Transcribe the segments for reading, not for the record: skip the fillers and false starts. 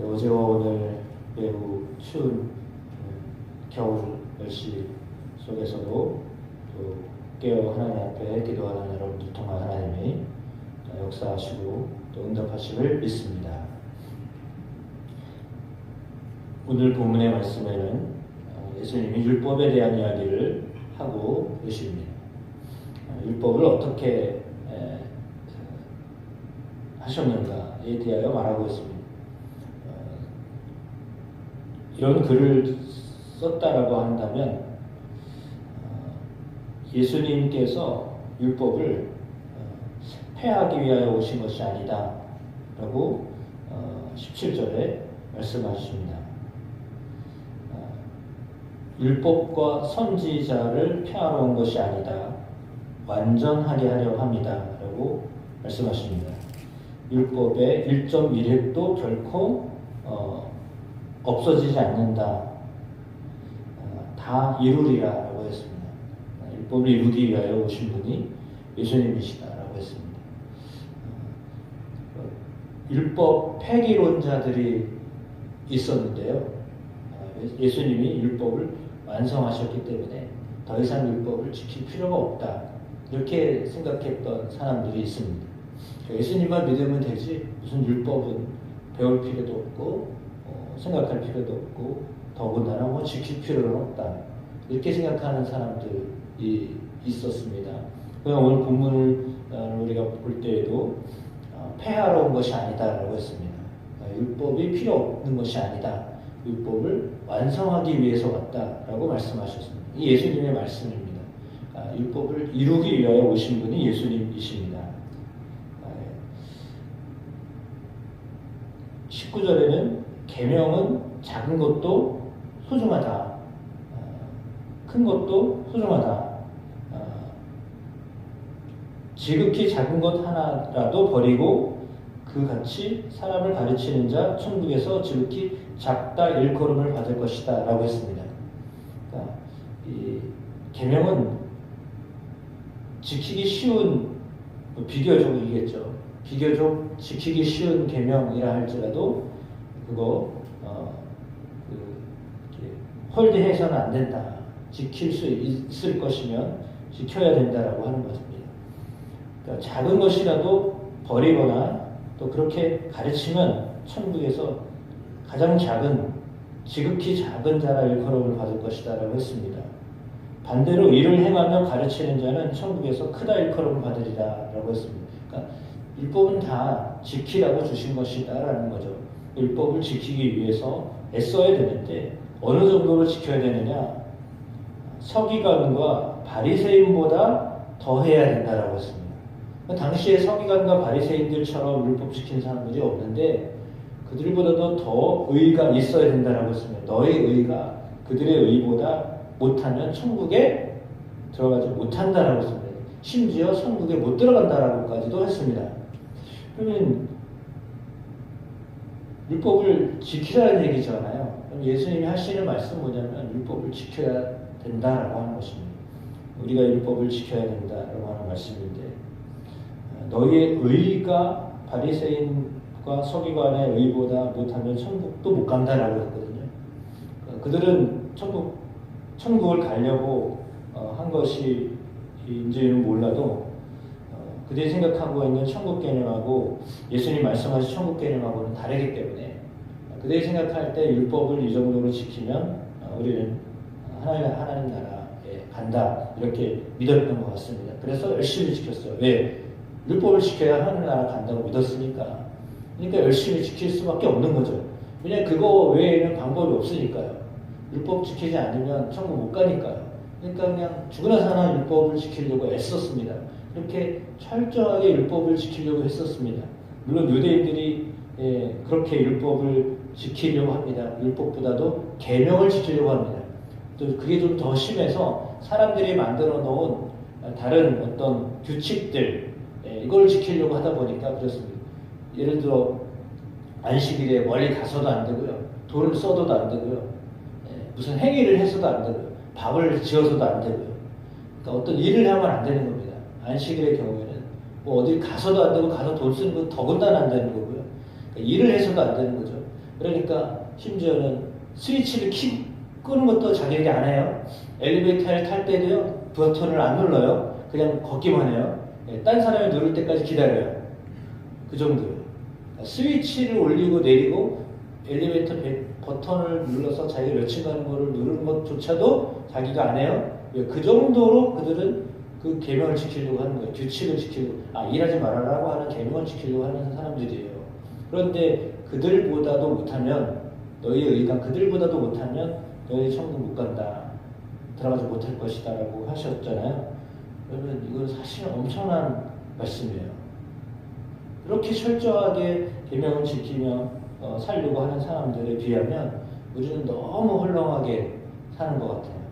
어제와 오늘 매우 추운 겨울 날씨 속에서도 또 깨어 하나님 앞에 기도하는 여러분들 통한 하나님이 역사하시고 또 응답하심을 믿습니다. 오늘 본문의 말씀에는 예수님이 율법에 대한 이야기를 하고 계십니다. 율법을 어떻게 하셨는가에 대하여 말하고 있습니다. 이런 글을 썼다라고 한다면 예수님께서 율법을 폐하기 위하여 오신 것이 아니다 라고 17절에 말씀하십니다. 율법과 선지자를 폐하러 온 것이 아니다, 완전하게 하려 합니다 라고 말씀하십니다. 율법의 1.1획도 결코 없어지지 않는다, 다 이루리라 라고 했습니다. 율법을 이루기 위하여 오신 분이 예수님이시다 라고 했습니다. 율법 폐기론자들이 있었는데요, 예수님이 율법을 완성하셨기 때문에 더 이상 율법을 지킬 필요가 없다, 이렇게 생각했던 사람들이 있습니다. 예수님만 믿으면 되지 무슨 율법은 배울 필요도 없고 생각할 필요도 없고 더군다나 뭐 지킬 필요는 없다, 이렇게 생각하는 사람들이 있었습니다. 오늘 본문을 우리가 볼 때에도 폐하러 온 것이 아니다라고 했습니다. 율법이 필요 없는 것이 아니다, 율법을 완성하기 위해서 왔다라고 말씀하셨습니다. 이 예수님의 말씀입니다. 율법을 이루기 위하여 오신 분이 예수님이십니다. 19절에는 계명은 작은 것도 소중하다, 큰 것도 소중하다, 지극히 작은 것 하나라도 버리고 그같이 사람을 가르치는 자 천국에서 지극히 작다 일컬음을 받을 것이다 라고 했습니다. 그러니까 이 계명은 지키기 쉬운, 비교적이겠죠. 비교적 지키기 쉬운 계명이라 할지라도 그거 홀대해서는 안 된다, 지킬 수 있을 것이면 지켜야 된다라고 하는 것입니다. 그러니까 작은 것이라도 버리거나 또 그렇게 가르치면 천국에서 가장 작은, 지극히 작은 자라 일컬음을 받을 것이다 라고 했습니다. 반대로 이를 행하며 가르치는 자는 천국에서 크다 일컬음을 받으리라 라고 했습니다. 그러니까 율법은 다 지키라고 주신 것이다 라는 거죠. 율법을 지키기 위해서 애써야 되는데 어느 정도로 지켜야 되느냐, 서기관과 바리새인보다 더 해야 된다라고 했습니다. 당시에 서기관과 바리새인들처럼 율법 지킨 사람들이 없는데 그들보다도 더 의가 있어야 된다라고 했습니다. 너의 의가 그들의 의보다 못하면 천국에 들어가지 못한다라고 했습니다. 심지어 천국에 못 들어간다라고까지도 했습니다. 그러면 율법을 지키라는 얘기잖아요. 그럼 예수님이 하시는 말씀은 뭐냐면 율법을 지켜야 된다라고 하는 것입니다. 우리가 율법을 지켜야 된다라고 하는 말씀인데, 너희의 의가 바리새인과 서기관의 의보다 못하면 천국도 못 간다라고 했거든요. 그들은 천국을 가려고 한 것이인지는 몰라도 그들이 생각하고 있는 천국 개념하고 예수님 말씀하신 천국 개념하고는 다르기 때문에 그들이 생각할 때 율법을 이 정도로 지키면 우리는 하나님 나라에 간다, 이렇게 믿었던 것 같습니다. 그래서 열심히 지켰어요. 왜? 율법을 지켜야 하나님 나라 간다고 믿었으니까. 그러니까 열심히 지킬 수밖에 없는 거죠. 왜냐하면 그거 외에는 방법이 없으니까요. 율법 지키지 않으면 천국 못 가니까요. 그러니까 그냥 죽으나 사나 율법을 지키려고 애썼습니다. 이렇게 철저하게 율법을 지키려고 했었습니다. 물론 유대인들이 그렇게 율법을 지키려고 합니다. 율법보다도 계명을 지키려고 합니다. 또 그게 좀 더 심해서 사람들이 만들어 놓은 다른 어떤 규칙들, 이걸 지키려고 하다 보니까 그렇습니다. 예를 들어 안식일에 멀리 가서도 안 되고요, 돈을 써도 안 되고요, 무슨 행위를 해서도 안 되고요, 밥을 지어서도 안 되고요. 그러니까 어떤 일을 하면 안 되는 겁니다. 안식일의 경우에는 뭐 어디 가서도 안 되고 가서 돈 쓰는 건 더군다나 안 되는 거고요. 그러니까 일을 해서도 안 되는 거죠. 그러니까 심지어는 스위치를 끄는 것도 자기에게 안 해요. 엘리베이터를 탈 때도요, 버튼을 안 눌러요. 그냥 걷기만 해요. 딴 사람이 누를 때까지 기다려요. 그 정도예요. 스위치를 올리고 내리고 엘리베이터 버튼을 눌러서 자기가 몇 층 가는 거를 누르는 것조차도 자기가 안 해요. 그 정도로 그들은 그 계명을 지키려고 하는 거예요. 규칙을 지키려고, 일하지 말아라고 하는 계명을 지키려고 하는 사람들이에요. 그런데 그들보다도 못하면, 너희의 의가 그들보다도 못하면 너희 천국 못 간다, 들어가지 못할 것이다 라고 하셨잖아요. 그러면 이건 사실 엄청난 말씀이에요. 그렇게 철저하게 계명을 지키며 살려고 하는 사람들에 비하면 우리는 너무 헐렁하게 사는 것 같아요.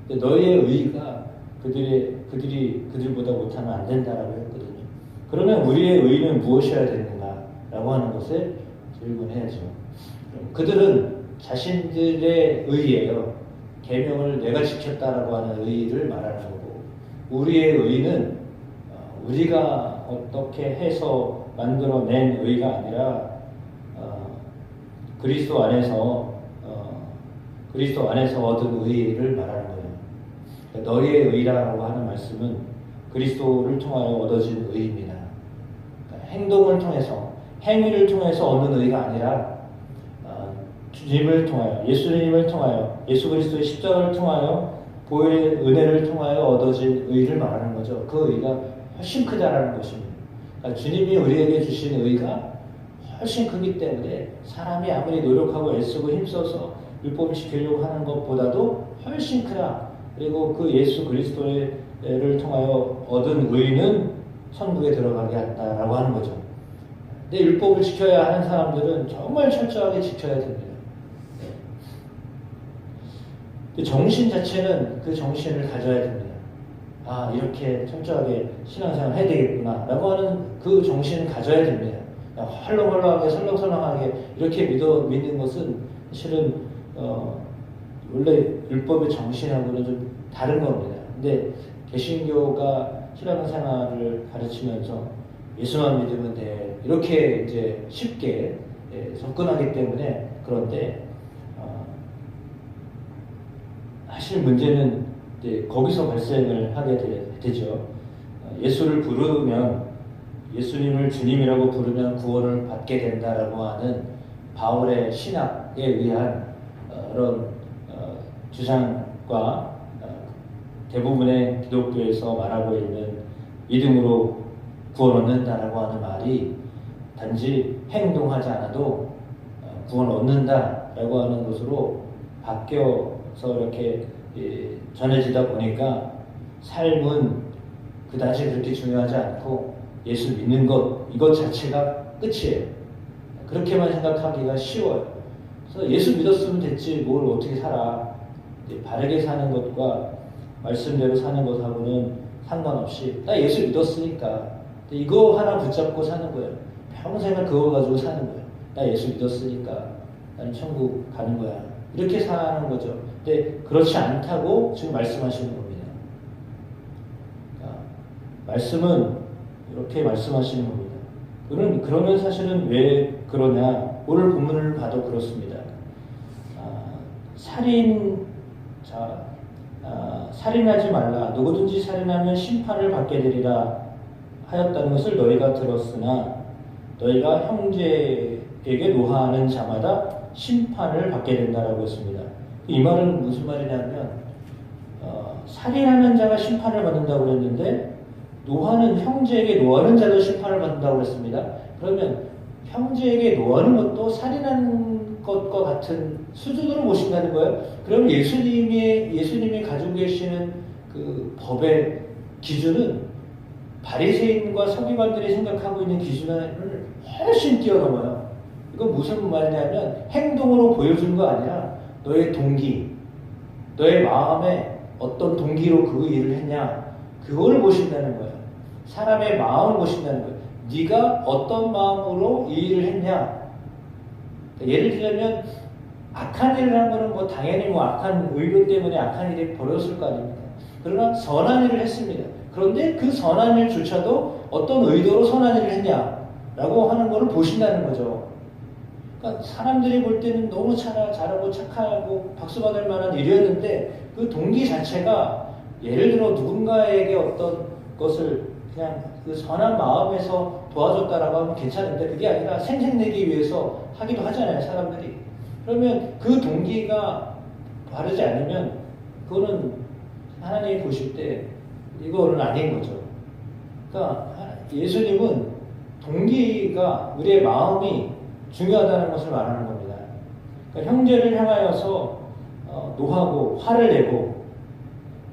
근데 너희의 의가 그들보다 못하면 안 된다라고 했거든요. 그러면 우리의 의는 무엇이어야 되는가라고 하는 것을 질문해야죠. 그들은 자신들의 의예요. 계명을 내가 지켰다라고 하는 의를 말하는 거고, 우리의 의는 우리가 어떻게 해서 만들어낸 의가 아니라 그리스도 안에서 얻은 의를 말하는 거예요. 너희의 의라고 하는 말씀은 그리스도를 통하여 얻어진 의입니다. 그러니까 행동을 통해서, 행위를 통해서 얻는 의가 아니라 주님을 통하여, 예수님을 통하여, 예수 그리스도의 십자가를 통하여, 보혈의 은혜를 통하여 얻어진 의를 말하는 거죠. 그 의가 훨씬 크다라는 것입니다. 그러니까 주님이 우리에게 주신 의가 훨씬 크기 때문에 사람이 아무리 노력하고 애쓰고 힘써서 율법을 지키려고 하는 것보다도 훨씬 크다. 그리고 그 예수 그리스도를 통하여 얻은 의는 천국에 들어가게 한다라고 하는 거죠. 근데 율법을 지켜야 하는 사람들은 정말 철저하게 지켜야 됩니다. 정신 자체는 그 정신을 가져야 됩니다. 이렇게 철저하게 신앙생활을 해야 되겠구나 라고 하는 그 정신을 가져야 됩니다. 헐렁헐렁하게 설렁설렁하게 이렇게 믿는 것은 실은 원래 율법의 정신하고는 좀 다른 겁니다. 근데 개신교가 신앙생활을 가르치면서 예수만 믿으면 돼, 이렇게 이제 쉽게 접근하기 때문에, 그런데 사실 문제는 이제 거기서 발생을 하게 되죠. 예수를 부르면, 예수님을 주님이라고 부르면 구원을 받게 된다라고 하는 바울의 신학에 의한 그런 주장과 대부분의 기독교에서 말하고 있는 믿음으로 구원 얻는다라고 하는 말이 단지 행동하지 않아도 구원 얻는다라고 하는 것으로 바뀌어서 이렇게 전해지다 보니까 삶은 그다지 그렇게 중요하지 않고 예수 믿는 것, 이것 자체가 끝이에요. 그렇게만 생각하기가 쉬워요. 그래서 예수 믿었으면 됐지 뭘 어떻게 살아. 바르게 사는 것과 말씀대로 사는 것하고는 상관없이 나 예수 믿었으니까 이거 하나 붙잡고 사는 거예요. 평생을 그거 가지고 사는 거예요. 나 예수 믿었으니까 나는 천국 가는 거야. 이렇게 사는 거죠. 근데 그렇지 않다고 지금 말씀하시는 겁니다. 말씀은 이렇게 말씀하시는 겁니다. 그러면 사실은 왜 그러냐? 오늘 본문을 봐도 그렇습니다. 살인하지 말라. 누구든지 살인하면 심판을 받게 되리라 하였다는 것을 너희가 들었으나 너희가 형제에게 노하하는 자마다 심판을 받게 된다라고 했습니다. 이 말은 무슨 말이냐면 살인하는 자가 심판을 받는다고 그랬는데 형제에게 노하는 자도 심판을 받는다고 그랬습니다. 그러면 형제에게 노하는 것도 살인하는 것과 같은 수준으로 보신다는 거예요. 그럼 예수님이 가지고 계시는 그 법의 기준은 바리새인과 서기관들이 생각하고 있는 기준을 훨씬 뛰어넘어요. 이건 무슨 말이냐면 행동으로 보여주는 거 아니라 너의 동기, 너의 마음에 어떤 동기로 그 일을 했냐, 그걸 보신다는 거예요. 사람의 마음을 보신다는 거예요. 네가 어떤 마음으로 이 일을 했냐. 예를 들자면 악한 일을 한 거는 뭐 당연히 악한 의도 때문에 악한 일이 벌어졌을 거 아닙니까? 그러나 선한 일을 했습니다. 그런데 그 선한 일조차도 어떤 의도로 선한 일을 했냐라고 하는 것을 보신다는 거죠. 그러니까 사람들이 볼 때는 너무 잘하고 착하고 박수 받을 만한 일이었는데 그 동기 자체가 예를 들어 누군가에게 어떤 것을 그냥 그 선한 마음에서 도와줬다라고 하면 괜찮은데 그게 아니라 생색내기 위해서 하기도 하잖아요, 사람들이. 그러면 그 동기가 바르지 않으면 그거는 하나님이 보실 때 이거는 아닌 거죠. 그러니까 예수님은 동기가 우리의 마음이 중요하다는 것을 말하는 겁니다. 그러니까 형제를 향하여서 노하고 화를 내고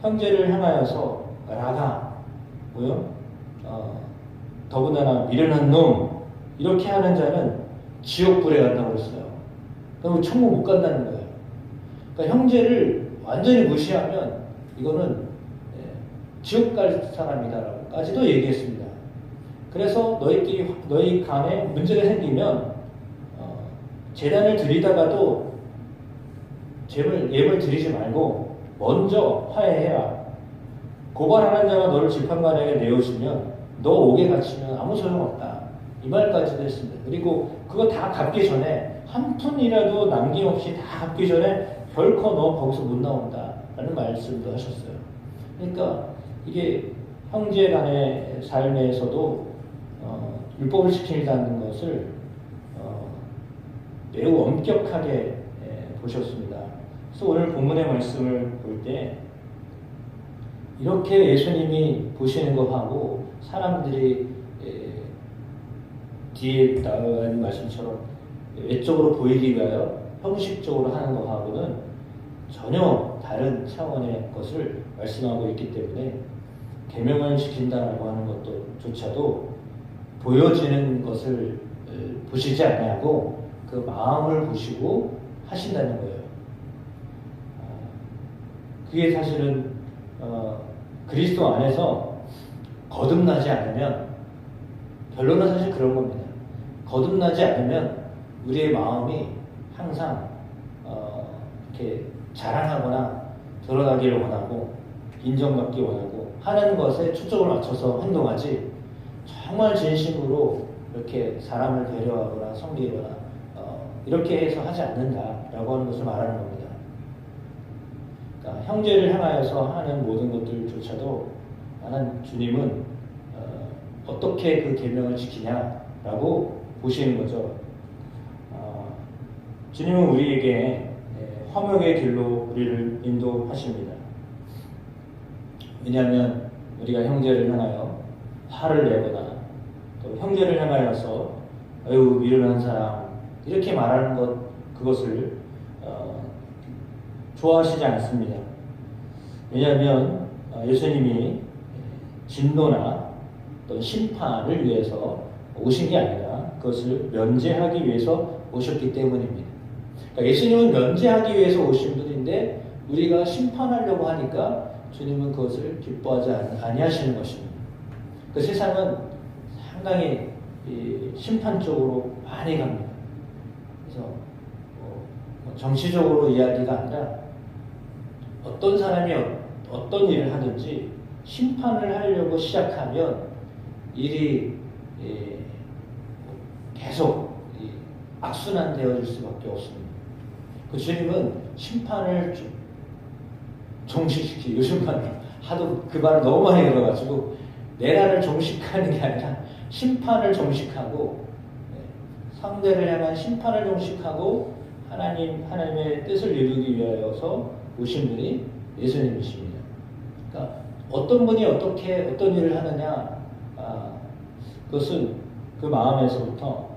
형제를 향하여서 라가 뭐요? 더군다나 미련한 놈 이렇게 하는 자는 지옥불에 간다고 그랬어요. 그럼 천국 못 간다는 거예요. 그러니까 형제를 완전히 무시하면 이거는 지옥 갈 사람이다라고까지도 얘기했습니다. 그래서 너희 간에 문제가 생기면 제단을 드리다가도 예물 드리지 말고 먼저 화해해라. 고발하는 자가 너를 재판관에게 내어주면 너 옥에 갇히면 아무 소용없다. 이 말까지도 했습니다. 그리고 그거 다 갚기 전에 한 푼이라도 남김없이 다 갚기 전에 결코 너 거기서 못 나온다. 라는 말씀도 하셨어요. 그러니까 이게 형제 간의 삶에서도 율법을 지킨다는 것을 매우 엄격하게 보셨습니다. 그래서 오늘 본문의 말씀을 볼 때 이렇게 예수님이 보시는 것하고 사람들이 뒤에 나온 말씀처럼 외적으로 보이기 위하여 형식적으로 하는 것하고는 전혀 다른 차원의 것을 말씀하고 있기 때문에 계명을 지킨다라고 하는 것조차도 보여지는 것을 보시지 아니하고 그 마음을 보시고 하신다는 거예요. 그게 사실은 그리스도 안에서 거듭나지 않으면 결론은 사실 그런 겁니다. 거듭나지 않으면 우리의 마음이 항상 이렇게 자랑하거나 드러나기를 원하고 인정받기 원하고 하는 것에 초점을 맞춰서 행동하지 정말 진심으로 이렇게 사람을 배려하거나 섬기거나 이렇게 해서 하지 않는다라고 하는 것을 말하는 겁니다. 그러니까 형제를 향하여서 하는 모든 것들조차도 주님은 어떻게 그 계명을 지키냐라고 보시는 거죠. 주님은 우리에게 화목의 길로 우리를 인도하십니다. 왜냐하면 우리가 형제를 향하여 화를 내거나 또 형제를 향하여서 아유 미련한 사람 이렇게 말하는 그것을 좋아하시지 않습니다. 왜냐하면 예수님이 진노나 또 심판을 위해서 오신 게 아니라 그것을 면제하기 위해서 오셨기 때문입니다. 그러니까 예수님은 면제하기 위해서 오신 분인데 우리가 심판하려고 하니까 주님은 그것을 기뻐하지 아니하시는 것입니다. 그 세상은 상당히 심판 쪽으로 많이 갑니다. 그래서 정치적으로 이야기가 아니라 어떤 사람이 어떤 일을 하든지 심판을 하려고 시작하면 일이 계속 악순환되어질 수밖에 없습니다. 그 주님은 심판을 종식시키 요즘만 하도 그 말을 너무 많이 들어가지고 내란을 종식하는 게 아니라 심판을 종식하고 상대를 향한 심판을 종식하고 하나님의 뜻을 이루기 위하여서 오신 분이 예수님이십니다. 그러니까 어떤 분이 어떤 일을 하느냐 그것은 그 마음에서부터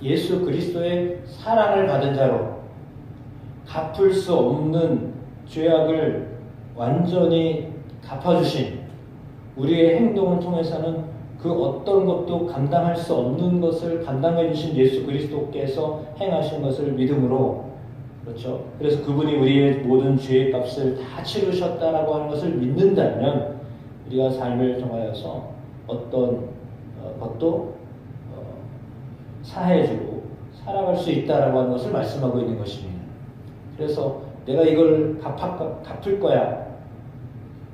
예수 그리스도의 사랑을 받은 자로 갚을 수 없는 죄악을 완전히 갚아주신 우리의 행동을 통해서는 그 어떤 것도 감당할 수 없는 것을 감당해 주신 예수 그리스도께서 행하신 것을 믿음으로 그렇죠. 그래서 그분이 우리의 모든 죄의 값을 다 치르셨다라고 하는 것을 믿는다면 우리가 삶을 통하여서 어떤 것도 사해주고 살아갈 수 있다라고 하는 것을 말씀하고 있는 것입니다. 그래서 내가 이걸 갚을 거야.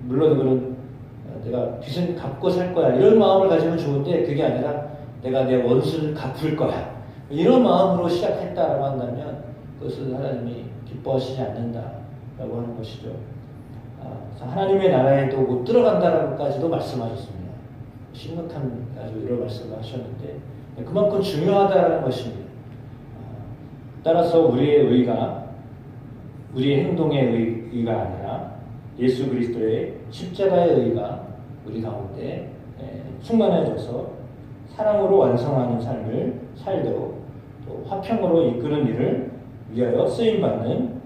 물론 그거는 내가 빚은 갚고 살 거야. 이런 마음을 가지면 좋은데 그게 아니라 내가 내 원수를 갚을 거야. 이런 마음으로 시작했다라고 한다면 그것을 하나님이 기뻐하시지 않는다라고 하는 것이죠. 하나님의 나라에도 못 들어간다라고까지도 말씀하셨습니다. 심각한 아주 여러 말씀을 하셨는데 그만큼 중요하다는 것입니다. 따라서 우리의 의가 우리의 행동의 의가 아니라 예수 그리스도의 십자가의 의가 우리 가운데 충만해져서 사랑으로 완성하는 삶을 살도록 또 화평으로 이끄는 일을 위하여 쓰임받는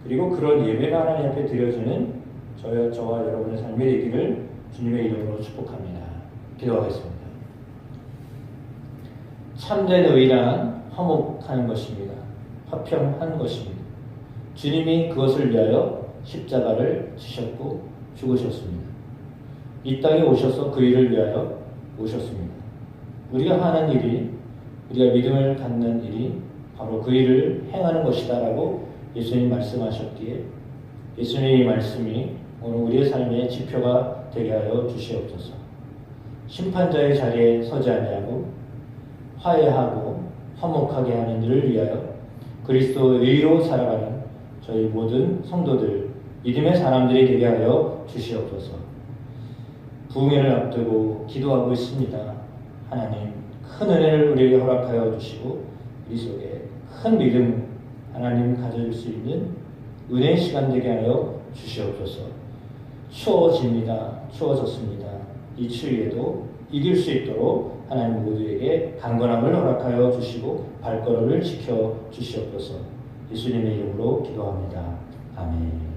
그리고 그런 예배가 하나님 앞에 드려지는 저와 여러분의 삶이 되기를 주님의 이름으로 축복합니다. 기도하겠습니다. 참된 의란 화목하는 것입니다. 화평한 것입니다. 주님이 그것을 위하여 십자가를 지셨고 죽으셨습니다. 이 땅에 오셔서 그 일을 위하여 오셨습니다. 우리가 하는 일이 우리가 믿음을 갖는 일이 바로 그 일을 행하는 것이다 라고 예수님 말씀하셨기에 예수님의 말씀이 오늘 우리의 삶의 지표가 되게 하여 주시옵소서. 심판자의 자리에 서지 아니하고 화해하고 화목하게 하는 일을 위하여 그리스도의 의로 살아가는 저희 모든 성도들, 믿음의 사람들이 되게 하여 주시옵소서. 부흥회를 앞두고 기도하고 있습니다. 하나님, 큰 은혜를 우리에게 허락하여 주시고 우리 속에 큰 믿음 하나님 가져줄 수 있는 은혜의 시간 되게 하여 주시옵소서. 추워졌습니다. 이 추위에도 이길 수 있도록 하나님 모두에게 강건함을 허락하여 주시고 발걸음을 지켜 주시옵소서. 예수님의 이름으로 기도합니다. 아멘.